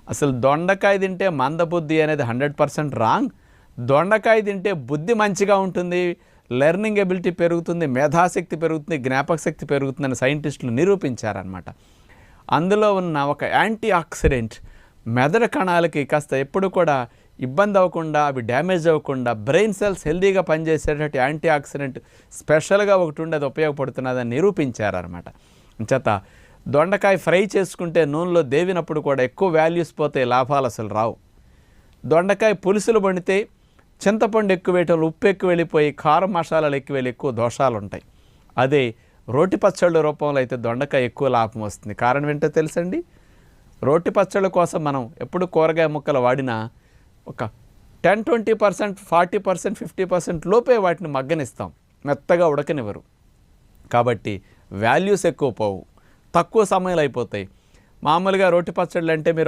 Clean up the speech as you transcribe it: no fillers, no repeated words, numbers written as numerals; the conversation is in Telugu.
అసలు దొండకాయ తింటే మందబుద్ధి అనేది 100% రాంగ్. దొండకాయ తింటే బుద్ధి మంచిగా ఉంటుంది, లెర్నింగ్ ఎబిలిటీ పెరుగుతుంది, మేధాశక్తి పెరుగుతుంది, జ్ఞాపక శక్తి పెరుగుతుందని సైంటిస్టులు నిరూపించారనమాట. అందులో ఉన్న ఒక యాంటీ ఆక్సిడెంట్ మెదడు కణాలకి కాస్త ఎప్పుడు కూడా ఇబ్బంది అవ్వకుండా, అవి డ్యామేజ్ అవ్వకుండా బ్రెయిన్ సెల్స్ హెల్దీగా పనిచేసేటట్టు యాంటీ ఆక్సిడెంట్ స్పెషల్గా ఒకటి ఉండి అది ఉపయోగపడుతున్నదని నిరూపించారనమాట. చేత దొండకాయ ఫ్రై చేసుకుంటే నూనెలో దేవినప్పుడు కూడా ఎక్కువ వాల్యూస్ పోతాయి, లాభాలు అసలు రావు. దొండకాయ పులుసులు వండితే చింతపండు ఎక్కువ వేయటం, ఉప్పు ఎక్కువ వెళ్ళిపోయి కారం మసాలాలు ఎక్కువ వెళ్ళి ఎక్కువ దోషాలు ఉంటాయి. అదే రోటి పచ్చళ్ళ రూపంలో అయితే దొండకాయ ఎక్కువ లాభం వస్తుంది. కారణం ఏంటో తెలుసండి, రోటి పచ్చళ్ళ కోసం మనం ఎప్పుడు కూరగాయ ముక్కలు వాడినా ఒక 10-20%, 40%, 50% లోపే వాటిని మగ్గనిస్తాం, మెత్తగా ఉడకనివ్వరు. కాబట్టి వాల్యూస్ ఎక్కువ పోవు, తక్కువ సమయాలు అయిపోతాయి. మామూలుగా రోటి పచ్చళ్ళు అంటే మీరు